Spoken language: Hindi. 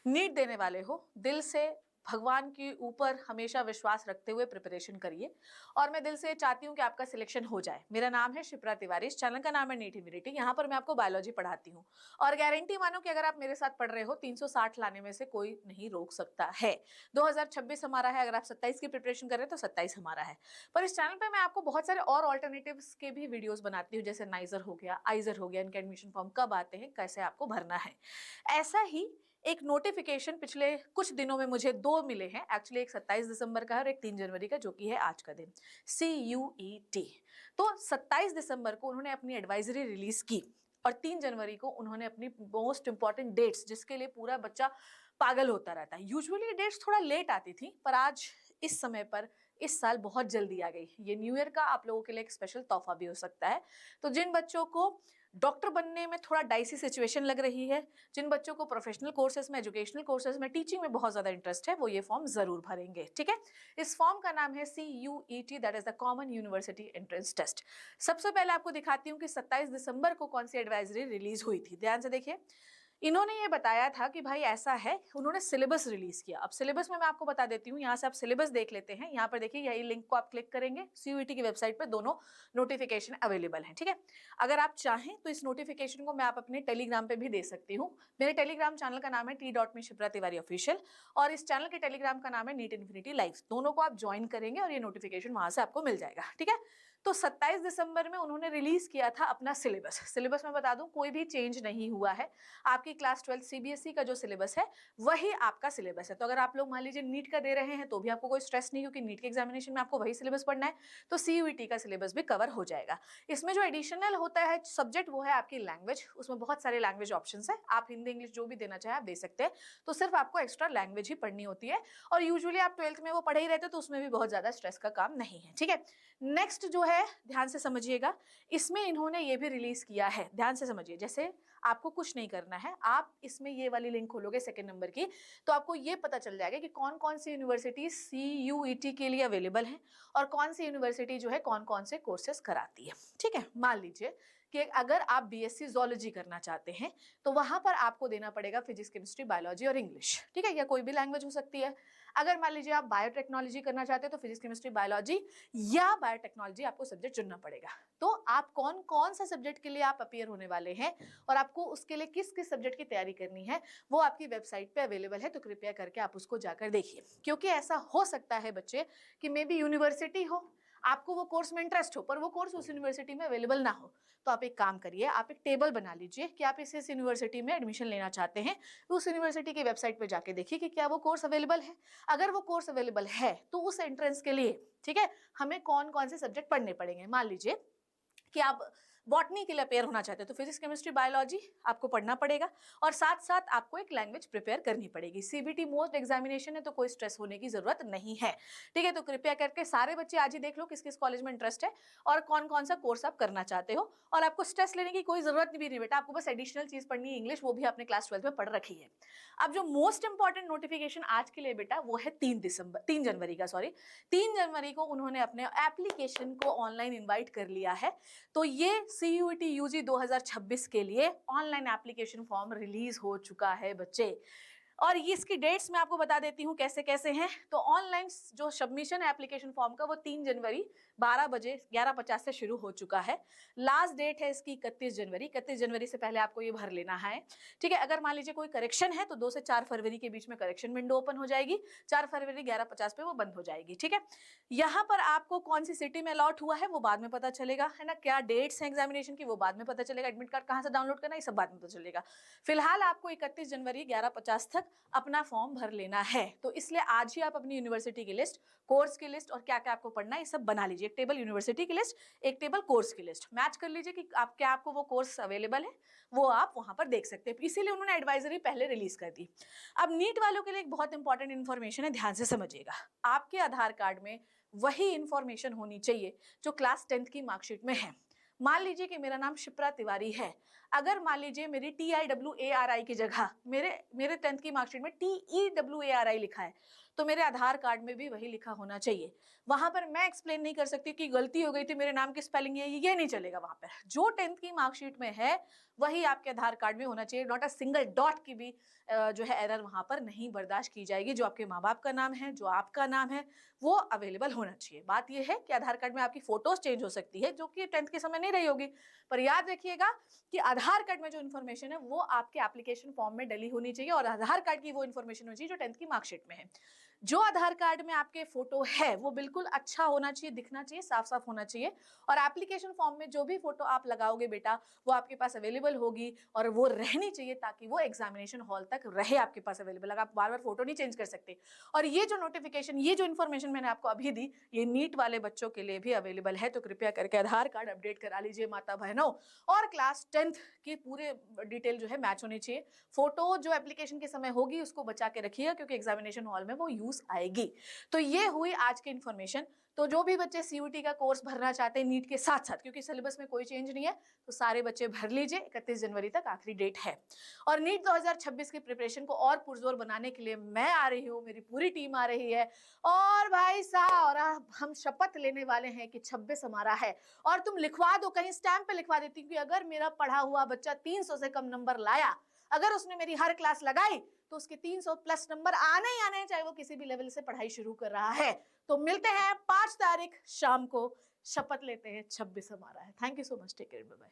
नीट देने वाले हो, दिल से भगवान के ऊपर हमेशा विश्वास रखते हुए प्रिपरेशन करिए और मैं दिल से चाहती हूँ कि आपका सिलेक्शन हो जाए। मेरा नाम है शिप्रा तिवारी, इस चैनल का नाम है नीट इम्यूनिटी। यहाँ पर मैं आपको बायोलॉजी पढ़ाती हूँ और गारंटी मानो कि अगर आप मेरे साथ पढ़ रहे हो 360 लाने में से कोई नहीं रोक सकता है। 2026 हमारा है, अगर आप 27 की प्रिपरेशन कर रहे हैं तो 27 हमारा है। पर इस चैनल पर मैं आपको बहुत सारे और ऑल्टरनेटिव्स के भी वीडियोज बनाती हूँ, जैसे नाइजर हो गया, आइजर हो गया, इनके एडमिशन फॉर्म कब आते हैं, कैसे आपको भरना है। ऐसा ही एक नोटिफिकेशन पिछले कुछ दिनों में मुझे 2 मिले हैं। एक्चुअली एक 27 दिसंबर का है और एक 3 जनवरी का, जो कि है आज का दिन, CUET। तो 27 दिसंबर को उन्होंने अपनी एडवाइजरी रिलीज की और 3 जनवरी को उन्होंने अपनी मोस्ट इंपॉर्टेंट डेट्स, जिसके लिए पूरा बच्चा पागल होता रहता है। यूजुअली ये डेट्स थोड़ा लेट आती थी, पर आज इस समय पर इस साल बहुत जल्दी आ गई। ये न्यू ईयर का आप लोगों के लिए एक स्पेशल तोहफा भी हो सकता है। तो जिन बच्चों को डॉक्टर बनने में थोड़ा डाइसी सिचुएशन लग रही है, जिन बच्चों को प्रोफेशनल कोर्सेज में, एजुकेशनल कोर्सेज में, टीचिंग में बहुत ज्यादा इंटरेस्ट है, वो ये फॉर्म जरूर भरेंगे। ठीक है, इस फॉर्म का नाम है CUET, that is the common university entrance test. सबसे पहले आपको दिखाती हूँ कि 27 दिसंबर को कौन सी एडवाइजरी रिलीज हुई थी। ध्यान से देखिए, इन्होंने ये बताया था कि भाई ऐसा है, उन्होंने सिलेबस रिलीज किया। अब सिलेबस में मैं आपको बता देती हूँ, यहाँ से आप सिलेबस देख लेते हैं। यहाँ पर देखिए, यही लिंक को आप क्लिक करेंगे, CUET की वेबसाइट पर दोनों नोटिफिकेशन अवेलेबल है। ठीक है, अगर आप चाहें तो इस नोटिफिकेशन को मैं आप अपने टेलीग्राम पे भी दे सकती हूँ। मेरे टेलीग्राम चैनल का नाम है t.me शिप्रा तिवारी ऑफिशियल और इस चैनल के टेलीग्राम का नाम है नीट इन्फिनिटी लाइव। दोनों को आप ज्वाइन करेंगे और ये नोटिफिकेशन वहां से आपको मिल जाएगा। ठीक है, तो 27 दिसंबर में उन्होंने रिलीज किया था अपना सिलेबस। सिलेबस में बता दूं, कोई भी चेंज नहीं हुआ है। आपकी क्लास 12 CBSE का जो सिलेबस है वही आपका सिलेबस है। तो अगर आप लोग मान लीजिए नीट का दे रहे हैं तो भी आपको कोई स्ट्रेस नहीं, क्योंकि नीट के एग्जामिनेशन में आपको वही सिलेबस पढ़ना है, तो CUET का सिलेबस भी कवर हो जाएगा। इसमें जो एडिशनल होता है सब्जेक्ट, वो है आपकी लैंग्वेज। उसमें बहुत सारे लैंग्वेज ऑप्शंस है, आप हिंदी इंग्लिश जो भी देना चाहे आप दे सकते हैं। तो सिर्फ आपको एक्स्ट्रा लैंग्वेज ही पढ़नी होती है और यूजुअली आप 12th में वो पढ़े ही रहते, तो उसमें भी बहुत ज्यादा स्ट्रेस का काम नहीं है। ठीक है, नेक्स्ट जो है, ध्यान से समझिएगा, इसमें इन्होंने ये भी रिलीज किया है। ध्यान से समझिए, जैसे आपको कुछ नहीं करना है, आप इसमें ये वाली लिंक खोलोगे सेकंड नंबर की, तो आपको ये पता चल जाएगा कि कौन कौन सी यूनिवर्सिटी CUET के लिए अवेलेबल है और कौन सी यूनिवर्सिटी जो है कौन कौन से कोर्सेज कराती है। ठीक है, मान लीजिए कि अगर आप BSc जूलॉजी करना चाहते हैं तो वहां पर आपको देना पड़ेगा फिजिक्स, केमिस्ट्री, बायोलॉजी और इंग्लिश। ठीक है, या कोई भी लैंग्वेज हो सकती है। अगर मान लीजिए आप बायोटेक्नोलॉजी करना चाहते हैं तो फिजिक्स, केमिस्ट्री, बायोलॉजी या बायोटेक्नोलॉजी आपको सब्जेक्ट चुनना पड़ेगा। तो आप कौन कौन सा सब्जेक्ट के लिए आप अपीयर होने वाले हैं और आपको उसके लिए किस किस सब्जेक्ट की तैयारी करनी है, वो आपकी वेबसाइट पे अवेलेबल है। तो कृपया करके आप उसको जाकर देखिए, क्योंकि ऐसा हो सकता है बच्चे कि मे बी यूनिवर्सिटी हो, आपको वो कोर्स में इंटरेस्ट हो, पर वो कोर्स उस यूनिवर्सिटी में अवेलेबल ना हो। तो आप एक काम करिए, आप एक टेबल बना लीजिए कि आप इस यूनिवर्सिटी में एडमिशन लेना चाहते हैं, तो उस यूनिवर्सिटी की वेबसाइट पे जाके देखिए कि क्या वो कोर्स अवेलेबल है। अगर वो कोर्स अवेलेबल है तो उस एंट्रेंस के लिए, ठीक है, हमें कौन कौन से सब्जेक्ट पढ़ने पड़ेंगे। मान लीजिए कि आप बॉटनी के लिए अपेयर होना चाहते हैं तो फिजिक्स, केमिस्ट्री, बायोलॉजी आपको पढ़ना पड़ेगा और साथ साथ आपको एक लैंग्वेज प्रिपेयर करनी पड़ेगी। CBT मोस्ट एग्जामिनेशन है तो कोई स्ट्रेस होने की जरूरत नहीं है। ठीक है, तो कृपया करके सारे बच्चे आज ही देख लो किस किस कॉलेज में इंटरेस्ट है और कौन कौन सा कोर्स आप करना चाहते हो। और आपको स्ट्रेस लेने की कोई जरूरत भी नहीं बेटा, आपको बस एडिशनल चीज पढ़नी है इंग्लिश, वो भी आपने क्लास 12 में पढ़ रखी है। अब जो मोस्ट इंपॉर्टेंट नोटिफिकेशन आज के लिए बेटा, वो है 3 जनवरी का, सॉरी 3 जनवरी को उन्होंने अपने एप्लीकेशन को ऑनलाइन इन्वाइट कर लिया है। तो ये CUET UG 2026 के लिए ऑनलाइन एप्लीकेशन फॉर्म रिलीज हो चुका है बच्चे। और इसकी डेट्स मैं आपको बता देती हूँ कैसे कैसे हैं। तो ऑनलाइन जो सबमिशन है एप्लीकेशन फॉर्म का, वो 3 जनवरी 12 बजे 11:50 से शुरू हो चुका है। लास्ट डेट है इसकी 31 जनवरी। 31 जनवरी से पहले आपको ये भर लेना है। ठीक है, अगर मान लीजिए कोई करेक्शन है तो 2 से 4 फरवरी के बीच में करेक्शन विंडो ओपन हो जाएगी। 4 फरवरी 11:50 पे वो बंद हो जाएगी। ठीक है, यहाँ पर आपको कौन सी सिटी में अलॉट हुआ है वो बाद में पता चलेगा, है ना। क्या डेट्स हैं एग्जामिनेशन की वो बाद में पता चलेगा। एडमिट कार्ड कहाँ से डाउनलोड करना है ये सब बाद में पता चलेगा। फिलहाल आपको 31 जनवरी 11:50 तक अपना फॉर्म भर लेना है। तो इसलिए आज ही आप अपनी यूनिवर्सिटी की लिस्ट, कोर्स की लिस्ट और क्या क्या आपको पढ़ना है ये सब बना लीजिए। एक टेबल यूनिवर्सिटी की लिस्ट, एक टेबल कोर्स की लिस्ट, मैच कर लीजिए कि आप क्या आपको वो कोर्स अवेलेबल है, वो आप वहां पर देख सकते हैं। इसीलिए उन्होंने एडवाइजरी पहले रिलीज कर दी। अब नीट वालों के लिए एक बहुत इंपॉर्टेंट इन्फॉर्मेशन है, ध्यान से समझिएगा। आपके आधार कार्ड में वही इंफॉर्मेशन होनी चाहिए जो क्लास 10th की मार्कशीट में है। मान लीजिए कि मेरा नाम शिप्रा तिवारी है, अगर मान लीजिए मेरी TIWARI की जगह मेरे 10th की मार्कशीट में TEWARI लिखा है, तो मेरे आधार कार्ड में भी वही लिखा होना चाहिए। वहां पर मैं एक्सप्लेन नहीं कर सकती कि गलती हो गई थी, मेरे नाम की स्पेलिंग ये नहीं चलेगा। वहां पर जो 10th की मार्कशीट में है वही आपके आधार कार्ड में होना चाहिए। नॉट अ सिंगल डॉट की भी जो है एरर वहां पर नहीं बर्दाश्त की जाएगी। जो आपके माँ बाप का नाम है, जो आपका नाम है, वो अवेलेबल होना चाहिए। बात यह है कि आधार कार्ड में आपकी फोटोज चेंज हो सकती है, जो कि 10th के समय नहीं रही होगी, पर याद रखिएगा कि आधार कार्ड में जो इन्फॉर्मेशन है वो आपके एप्लीकेशन फॉर्म में डली होनी चाहिए, और आधार कार्ड की वो इन्फॉर्मेशन होनी चाहिए जो 10th की मार्कशीट में है। जो आधार कार्ड में आपके फोटो है वो बिल्कुल अच्छा होना चाहिए, दिखना चाहिए, साफ साफ होना चाहिए। और एप्लीकेशन फॉर्म में जो भी फोटो आप लगाओगे बेटा, वो आपके पास अवेलेबल होगी और वो रहनी चाहिए, ताकि वो एग्जामिनेशन हॉल तक रहे आपके पास अवेलेबल। अगर आप बार बार फोटो नहीं चेंज कर सकते। और ये जो नोटिफिकेशन, ये जो इन्फॉर्मेशन मैंने आपको अभी दी, ये नीट वाले बच्चों के लिए भी अवेलेबल है। तो कृपया करके आधार कार्ड अपडेट करा लीजिए माता बहनों। और क्लास 10th की पूरे डिटेल जो है मैच होनी चाहिए। फोटो जो एप्लीकेशन के समय होगी उसको बचा के रखिएगा, क्योंकि एग्जामिनेशन हॉल में वो यूज आएगी। तो ये हुई आज की इन्फॉर्मेशन। तो जो भी बच्चे सीयूटी का कोर्स भरना चाहते हैं नीट के साथ साथ, क्योंकि सिलेबस में कोई चेंज नहीं है, तो सारे बच्चे भर लीजिए। 31 जनवरी तक आखिरी डेट है। और नीट 2026 की प्रिपरेशन को और पुरजोर बनाने के लिए मैं आ रही हूँ, मेरी पूरी टीम आ रही है। और भाई साहब, और हम शपथ लेने वाले हैं कि 26 हमारा है। और तुम लिखवा दो, कहीं स्टैंप पे लिखवा देती कि अगर मेरा पढ़ा हुआ बच्चा 300 से कम नंबर लाया, अगर उसने मेरी हर क्लास लगाई, तो उसके 300 प्लस नंबर आने ही आने, चाहे वो किसी भी लेवल से पढ़ाई शुरू कर रहा है। तो मिलते हैं 5 तारीख शाम को, शपथ लेते हैं 26 हमारा है। Thank you so much, take care, bye bye.